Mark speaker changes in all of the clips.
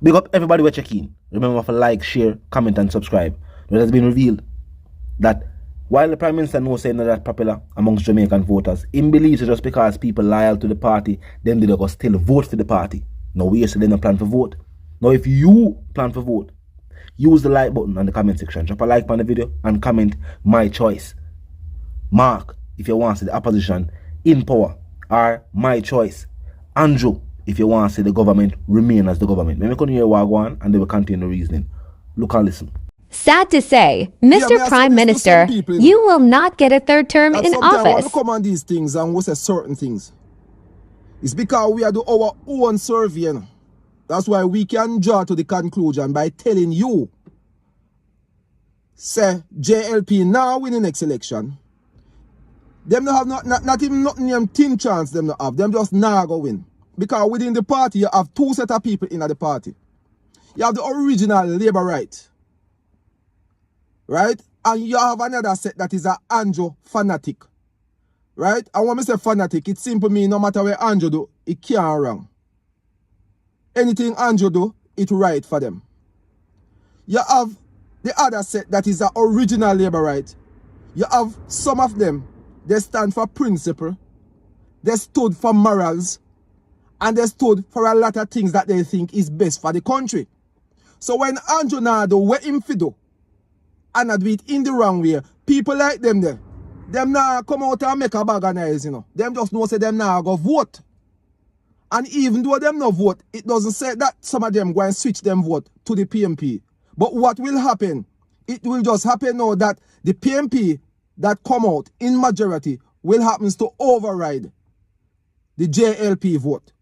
Speaker 1: Big up everybody we're checking. Remember to like, share, comment, and subscribe. It has been revealed that while the Prime Minister knows saying that popular amongst Jamaican voters, he believes just because people loyal to the party, then they go still vote for the party. Now we say they don't plan for vote. Now if you plan for vote, use the like button on the comment section. Drop a like on the video and comment my choice. Mark if you want to see the opposition in power, or my choice. Andrew if you want to see the government remain as the government. Let me continue Wagwan and they will continue the reasoning. Look and listen.
Speaker 2: Sad to say, Mr. Prime Minister, people, you will not get a third term in office.
Speaker 3: When we come on these things and we say certain things, it's because we are doing our own surveying. That's why we can draw to the conclusion by telling you, say JLP now win the next election. Them not have not even nothing thin chance them not have. Them just now go win. Because within the party you have two set of people in the party. You have the original Labour right. Right? And you have another set that is an Andrew fanatic. Right? And when I say fanatic, it simply means no matter what Andrew do, it can't wrong. Anything Andrew do, it right for them. You have the other set that is the original Labour right. You have some of them, they stand for principle, they stood for morals, and they stood for a lot of things that they think is best for the country. So when Andrew now do what him fi do, and not do it in the wrong way, people like them there, them now come out and make a bag of noise, you know. Them just know say them now go vote. And even though them no vote, it doesn't say that some of them go and switch them vote to the PMP. But what will happen? It will just happen now that the PMP that come out in majority will happen to override the JLP vote.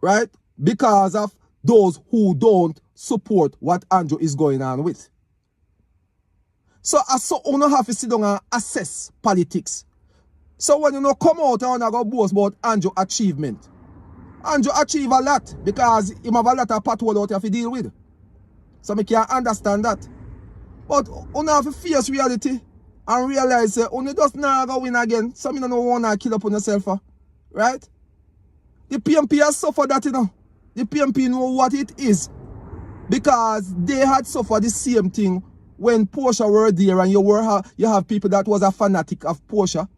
Speaker 3: Right? Because of those who don't support what Andrew is going on with. So as so you have to sit down and assess politics. So when you come out and go boast about Andrew achievement, Andrew achieve a lot because he have a lot of pathway out there to deal with. So I can understand that. But you have to face reality and realize that you just not go win again. So you don't want to kill up on yourself. Right? The PMP has suffered that, you know. The PMP know what it is. Because they had suffered the same thing when Portia were there and you have people that was a fanatic of Portia.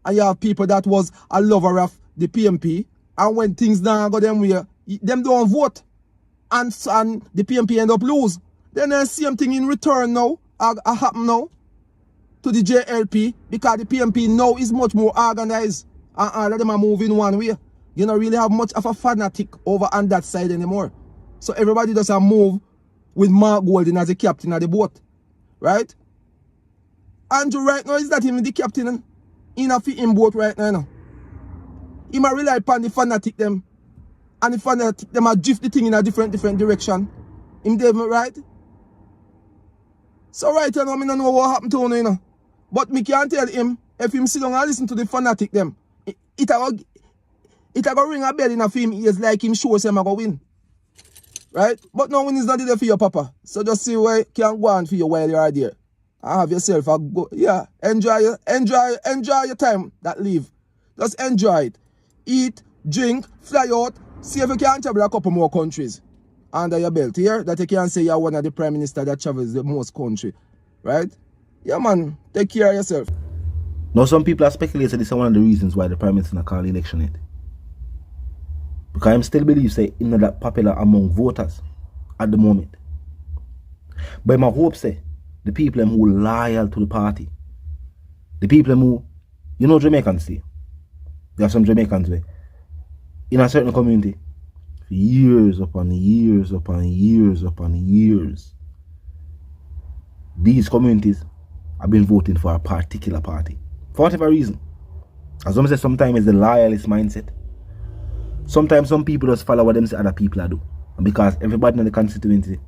Speaker 3: And you have people that was a lover of the PMP. And when things now go them way, them don't vote. And the PMP end up lose. Then the same thing in return now, happen now to the JLP. Because the PMP now is much more organized. And all of them are moving one way. You don't really have much of a fanatic over on that side anymore. So everybody does a move with Mark Golding as the captain of the boat. Right? Andrew right now is that him the captain in a fit boat right now. He might rely upon the fanatic them. And the fanatic them might drift the thing in a different direction. Him them right? So right now, I don't know what happened to him, you know. But me can tell him, if him sit down and listen to the fanatic them, it go ring a bell in a film ears like him sure say I'm going to win. Right? But no one is not there for your papa. So just see where you can go on for you while you are there. And have yourself a go. Yeah, enjoy your time that leave. Just enjoy it. Eat, drink, fly out. See if you can travel a couple more countries under your belt here. That you can say you're one of the prime minister that travels the most country. Right? Yeah, man. Take care of yourself.
Speaker 1: Now some people are speculating this is one of the reasons why the prime minister not call election yet. Because I still believe say he's not that popular among voters at the moment. But my hope say the people who are loyal to the party, the people who, you know Jamaicans say, there are some Jamaicans where in a certain community for years upon years upon years upon years, these communities have been voting for a particular party for whatever reason. As I say, sometimes it's the loyalist mindset. Sometimes some people just follow what them say other people do. And because everybody in the constituency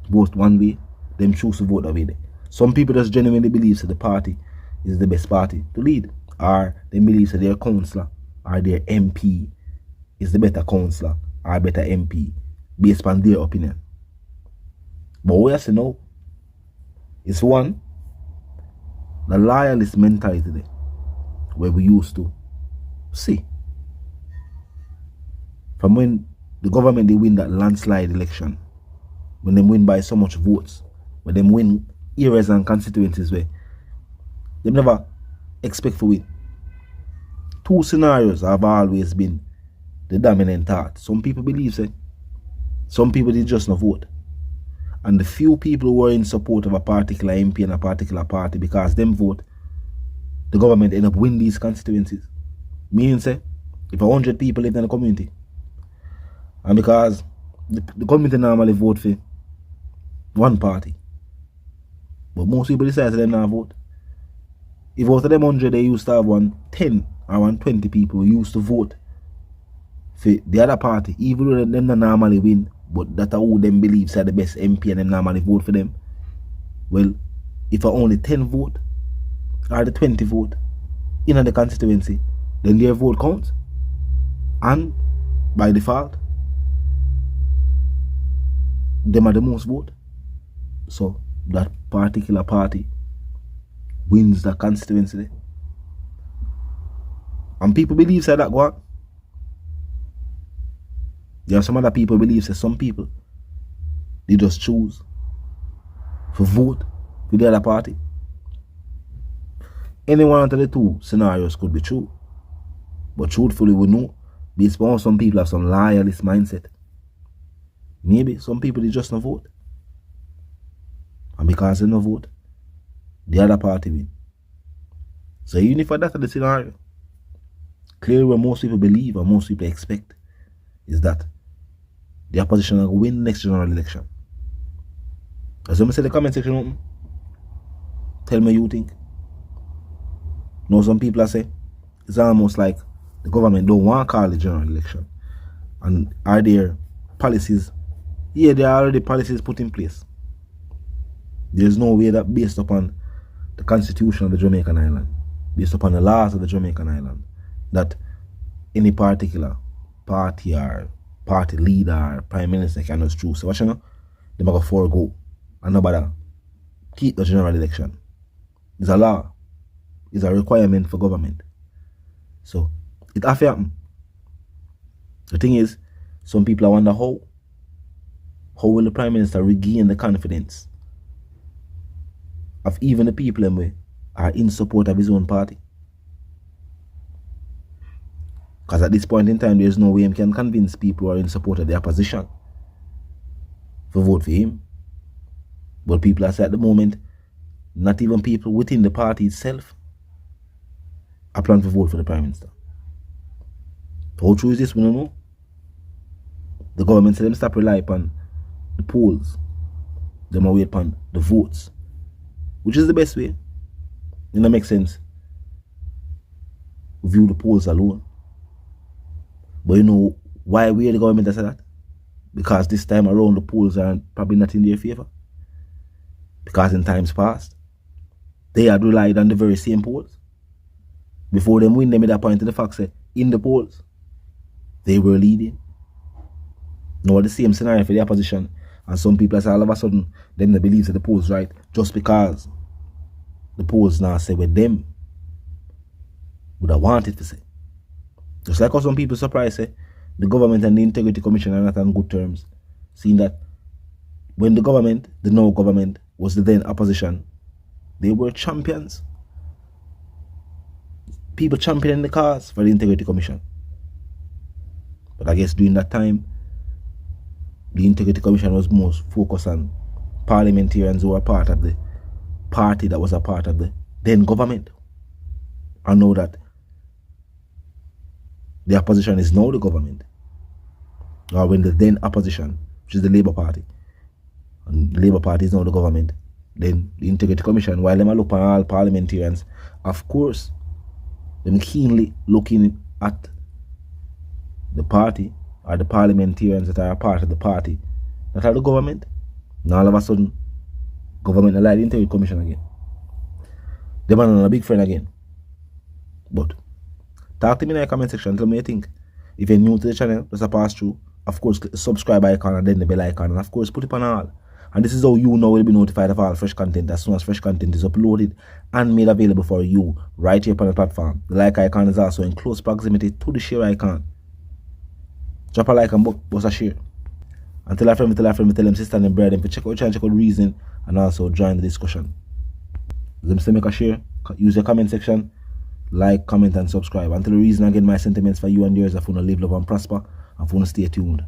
Speaker 1: votes one way, them choose to vote that way. Some people just genuinely believe that the party is the best party to lead. Or they believe that their councillor or their MP is the better councillor or better MP based on their opinion. But what I say now is one, the loyalist mentality there, where we used to see. From when the government, they win that landslide election. When they win by so much votes. When they win areas and constituencies where they never expect to win. Two scenarios have always been the dominant thought. Some people believe it. Some people did just not vote. And the few people who were in support of a particular MP and a particular party, because them vote, the government end up winning these constituencies. Meaning, say, if 100 people live in the community, and because the community normally vote for one party, but most people decide to them not vote. If out of them 100, they used to have 10 or 120 people who used to vote for the other party, even though them not normally win, but that who them believes are the best MP and them normally vote for them. Well, if only 10 vote or the 20 vote in the constituency, then their vote counts. And by default, them are the most vote. So that particular party wins the constituency. And people believe that go on. There are some other people believe that some people, they just choose for vote for the other party. Any one of the two scenarios could be true. But truthfully, we know, based on some people have some loyalist mindset. Maybe some people, they just not vote. And because they don't vote, the other party win. So even if that's the scenario, clearly what most people believe and most people expect is that the opposition will win the next general election. As I say, the comment section open. Tell me you think. Now some people are saying it's almost like the government don't want to call the general election. And are there policies? Yeah, there are already policies put in place. There's no way that based upon the constitution of the Jamaican island, based upon the laws of the Jamaican island, that any particular party or party leader or prime minister can just choose. So what you know? They might go forego and nobody keep the general election. It's a law. It's a requirement for government. So it has to happen. The thing is, some people wonder how will the prime minister regain the confidence of even the people who are in support of his own party. Because at this point in time, there's no way he can convince people who are in support of the opposition to vote for him. But people are saying at the moment, not even people within the party itself are planning to vote for the Prime Minister. How true is this? We don't know. The government said them stop rely upon the polls. They might wait upon the votes. Which is the best way. It don't make sense. View the polls alone. But you know why we the government that said that? Because this time around the polls are probably not in their favor. Because in times past, they had relied on the very same polls. Before them win, they made a point to the fact that in the polls, they were leading. Now the same scenario for the opposition. And some people say all of a sudden, them they believe that the polls right just because the polls now say with them would have wanted to say. Just like how some people surprised say the government and the Integrity Commission are not on good terms. Seeing that when the government, the now government, was the then opposition, they were champions. People championing the cause for the Integrity Commission. But I guess during that time, the Integrity Commission was most focused on parliamentarians who were part of the party that was a part of the then government. I know that the opposition is now the government. Or when the then opposition, which is the Labour Party, and the Labour Party is now the government, then the Integrity Commission, while them look at all parliamentarians, of course, them keenly looking at the party or the parliamentarians that are a part of the party that are the government. Now all of a sudden, government allow the Integrity Commission again. Them are not a big friend again. But talk to me in the comment section, tell me what you think. If you're new to the channel, just a pass through. Of course, click the subscribe icon and then the bell icon. And of course, put it on all. And this is how you know will be notified of all fresh content as soon as fresh content is uploaded and made available for you right here on the platform. The like icon is also in close proximity to the share icon. Drop a like and bust a share. And tell a friend, tell them sister and brother, them check out the reason and also join the discussion. Them still make a share, use the comment section, like, comment and subscribe. Until the reason again, my sentiments for you and yours are for to live, love and prosper and for to stay tuned.